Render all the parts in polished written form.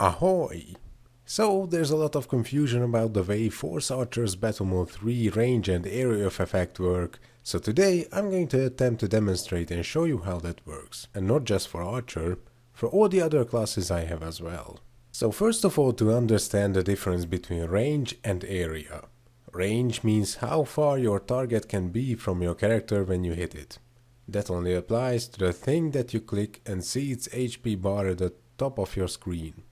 Ahoy! So there's a lot of confusion about the way Force Archer's Battle Mode 3 range and area of effect work, so today I'm going to attempt to demonstrate and show you how that works. And not just for Archer, for all the other classes I have as well. So first of all, to understand the difference between range and area. Range means how far your target can be from your character when you hit it. That only applies to the thing that you click and see its HP bar at the top of your screen.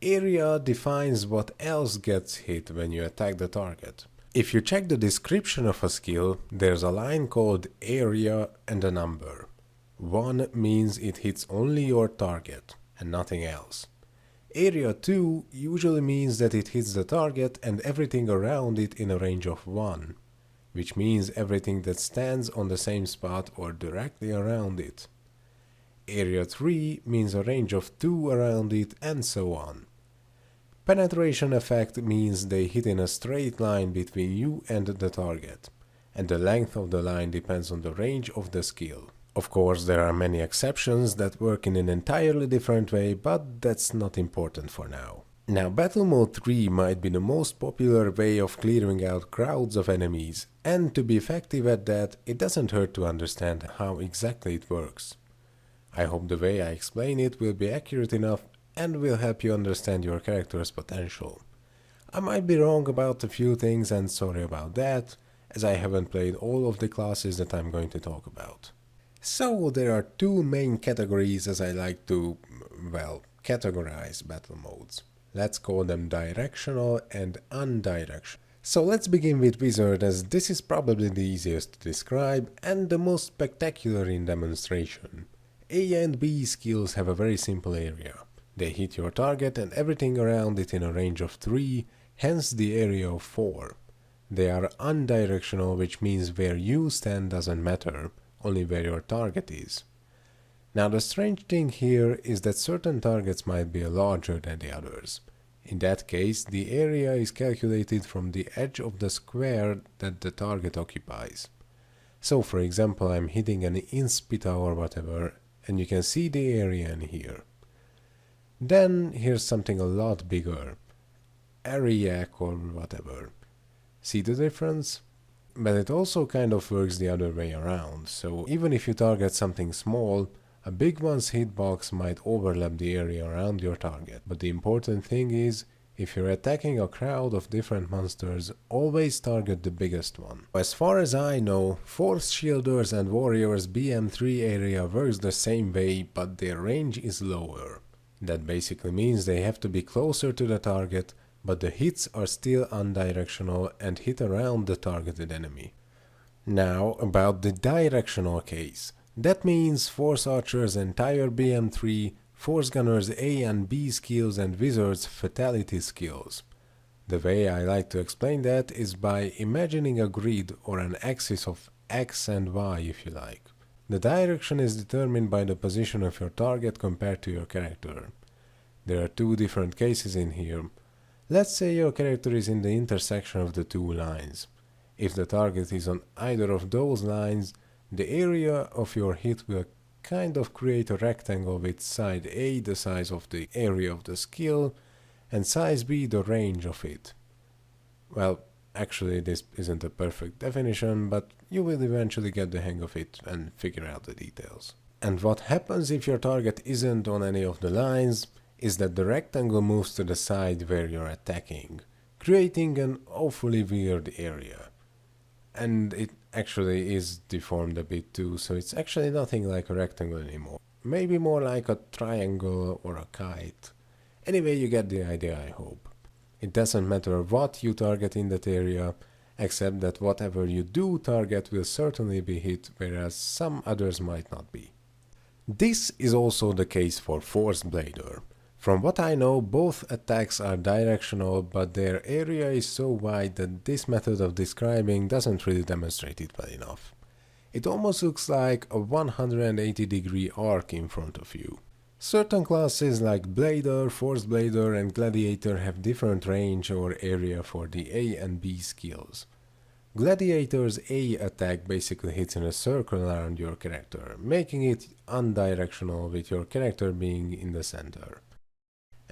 Area defines what else gets hit when you attack the target. If you check the description of a skill, there's a line called area and a number. 1 means it hits only your target and nothing else. Area 2 usually means that it hits the target and everything around it in a range of 1, which means everything that stands on the same spot or directly around it. Area 3 means a range of 2 around it, and so on. Penetration effect means they hit in a straight line between you and the target, and the length of the line depends on the range of the skill. Of course, there are many exceptions that work in an entirely different way, but that's not important for now. Now, Battle Mode 3 might be the most popular way of clearing out crowds of enemies, and to be effective at that, it doesn't hurt to understand how exactly it works. I hope the way I explain it will be accurate enough and will help you understand your character's potential. I might be wrong about a few things, and sorry about that, as I haven't played all of the classes that I'm going to talk about. So there are two main categories as I like to, categorize battle modes. Let's call them directional and undirectional. So let's begin with Wizard, as this is probably the easiest to describe and the most spectacular in demonstration. A and B skills have a very simple area. They hit your target and everything around it in a range of 3, hence the area of 4. They are undirectional, which means where you stand doesn't matter, only where your target is. Now the strange thing here is that certain targets might be larger than the others. In that case, the area is calculated from the edge of the square that the target occupies. So for example, I'm hitting an Inspita or whatever, and you can see the area in here. Then here's something a lot bigger, Ariak or whatever. See the difference? But it also kind of works the other way around, so even if you target something small, a big one's hitbox might overlap the area around your target. But the important thing is, if you're attacking a crowd of different monsters, always target the biggest one. As far as I know, Force Shielders and Warriors BM3 area works the same way, but their range is lower. That basically means they have to be closer to the target, but the hits are still undirectional and hit around the targeted enemy. Now about the directional case. That means Force Archer's entire BM3, Force Gunner's A and B skills, and Wizard's Fatality skills. The way I like to explain that is by imagining a grid or an axis of X and Y if you like. The direction is determined by the position of your target compared to your character. There are two different cases in here. Let's say your character is in the intersection of the two lines. If the target is on either of those lines, the area of your hit will kind of create a rectangle with side A the size of the area of the skill and size B the range of it. Well, actually this isn't a perfect definition, but you will eventually get the hang of it and figure out the details. And what happens if your target isn't on any of the lines is that the rectangle moves to the side where you're attacking, creating an awfully weird area. And it actually is deformed a bit too, so it's actually nothing like a rectangle anymore. Maybe more like a triangle or a kite. Anyway, you get the idea, I hope. It doesn't matter what you target in that area, except that whatever you do target will certainly be hit, whereas some others might not be. This is also the case for Force Blader. From what I know, both attacks are directional, but their area is so wide that this method of describing doesn't really demonstrate it well enough. It almost looks like a 180-degree arc in front of you. Certain classes like Blader, Force Blader and Gladiator have different range or area for the A and B skills. Gladiator's A attack basically hits in a circle around your character, making it undirectional with your character being in the center.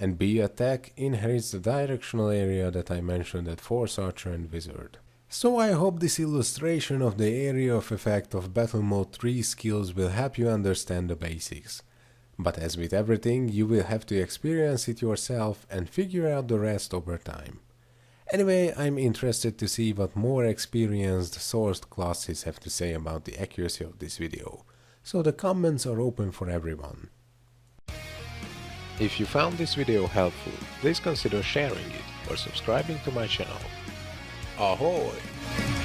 and B attack inherits the directional area that I mentioned at Force Archer and Wizard. So I hope this illustration of the area of effect of Battle Mode 3 skills will help you understand the basics. But as with everything, you will have to experience it yourself and figure out the rest over time. Anyway, I'm interested to see what more experienced sourced classes have to say about the accuracy of this video, so the comments are open for everyone. If you found this video helpful, please consider sharing it or subscribing to my channel. Ahoy!